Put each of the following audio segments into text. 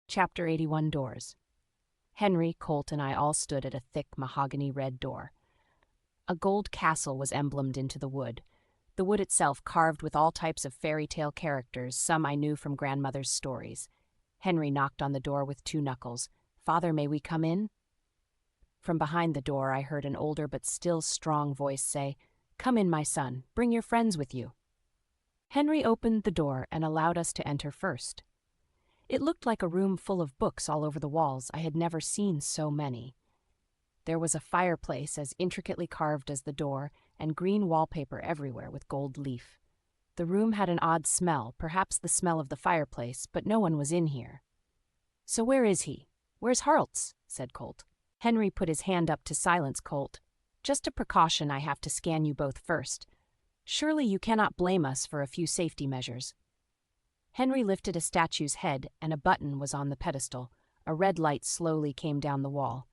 Chapter 81 Doors. Henry, Colt, and I all stood at a thick mahogany red door. A gold castle was emblemed into the wood itself carved with all types of fairy tale characters, some I knew from grandmother's stories. Henry knocked on the door with 2 knuckles. "Father, may we come in?" From behind the door I heard an older but still strong voice say, "Come in, my son. Bring your friends with you." Henry opened the door and allowed us to enter first. It looked like a room full of books all over the walls. I had never seen so many. There was a fireplace as intricately carved as the door, and green wallpaper everywhere with gold leaf. The room had an odd smell, perhaps the smell of the fireplace, but no one was in here. "So where is he? Where's Harltz?" said Colt. Henry put his hand up to silence Colt. "Just a precaution, I have to scan you both first. Surely you cannot blame us for a few safety measures." Henry lifted a statue's head, and a button was on the pedestal. A red light slowly came down the wall.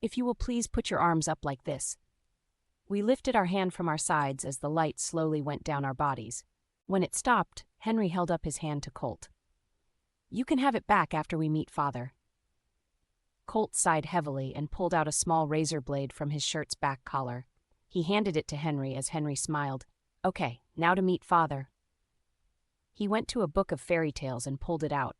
"If you will please put your arms up like this." We lifted our hand from our sides as the light slowly went down our bodies. When it stopped, Henry held up his hand to Colt. "You can have it back after we meet Father." Colt sighed heavily and pulled out a small razor blade from his shirt's back collar. He handed it to Henry as Henry smiled. "Okay, now to meet Father." He went to a book of fairy tales and pulled it out.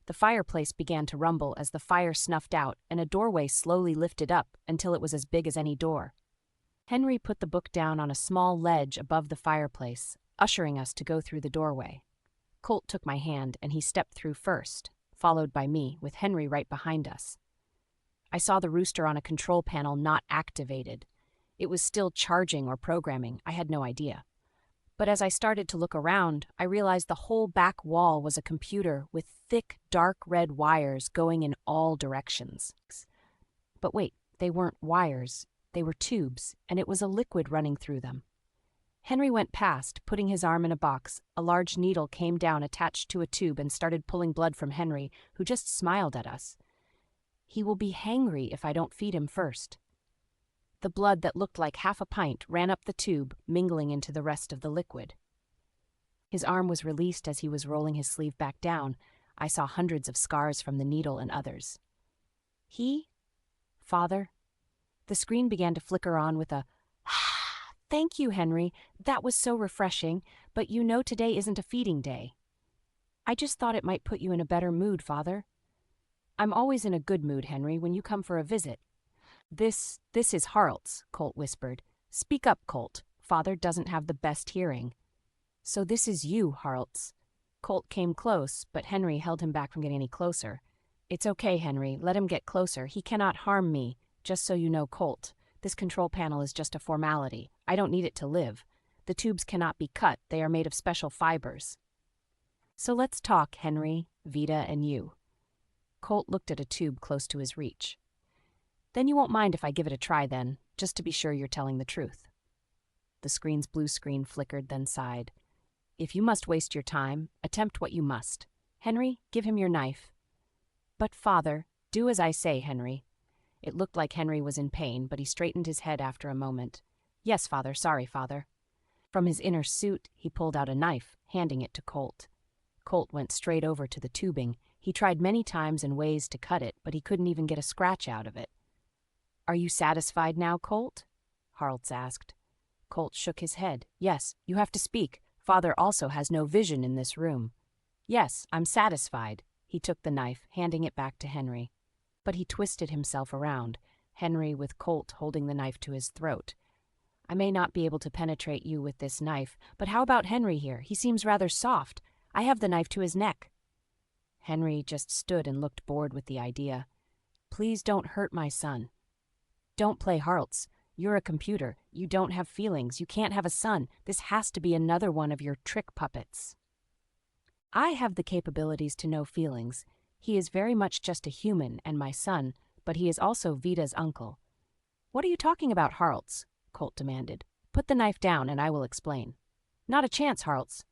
The fireplace began to rumble as the fire snuffed out, and a doorway slowly lifted up until it was as big as any door. Henry put the book down on a small ledge above the fireplace, ushering us to go through the doorway. Colt took my hand, and he stepped through first, followed by me, with Henry right behind us. I saw the rooster on a control panel not activated. It was still charging or programming, I had no idea. But as I started to look around, I realized the whole back wall was a computer with thick, dark red wires going in all directions. But wait, they weren't wires, they were tubes, and it was a liquid running through them. Henry went past, putting his arm in a box. A large needle came down attached to a tube and started pulling blood from Henry, who just smiled at us. "He will be hangry if I don't feed him first." The blood that looked like half a pint ran up the tube, mingling into the rest of the liquid. His arm was released as he was rolling his sleeve back down. I saw hundreds of scars from the needle and others. Father? The screen began to flicker on with a, "Thank you, Henry. That was so refreshing, but you know today isn't a feeding day." "I just thought it might put you in a better mood, Father." "I'm always in a good mood, Henry, when you come for a visit." This is Harltz," Colt whispered. "Speak up, Colt. Father doesn't have the best hearing." "So this is you, Harltz." Colt came close, but Henry held him back from getting any closer. "It's okay, Henry. Let him get closer. He cannot harm me. Just so you know, Colt, this control panel is just a formality. I don't need it to live. The tubes cannot be cut. They are made of special fibers." "So let's talk, Henry, Vita, and you." Colt looked at a tube close to his reach. "Then you won't mind if I give it a try then, just to be sure you're telling the truth." The screen's blue screen flickered, then sighed. "If you must waste your time, attempt what you must. Henry, give him your knife." "But, Father, do as I say, Henry." It looked like Henry was in pain, but he straightened his head after a moment. "Yes, Father, sorry, Father." From his inner suit, he pulled out a knife, handing it to Colt. Colt went straight over to the tubing. He tried many times and ways to cut it, but he couldn't even get a scratch out of it. "Are you satisfied now, Colt?" Harltz asked. Colt shook his head. "Yes, you have to speak. Father also has no vision in this room." "Yes, I'm satisfied." He took the knife, handing it back to Henry. But he twisted himself around, Henry with Colt holding the knife to his throat. "I may not be able to penetrate you with this knife, but how about Henry here? He seems rather soft. I have the knife to his neck." Henry just stood and looked bored with the idea. "Please don't hurt my son." "Don't play Harltz. You're a computer. You don't have feelings. You can't have a son. This has to be another one of your trick puppets." "I have the capabilities to know feelings. He is very much just a human and my son, but he is also Vita's uncle." "What are you talking about, Harltz?" Colt demanded. "Put the knife down and I will explain." "Not a chance, Harltz.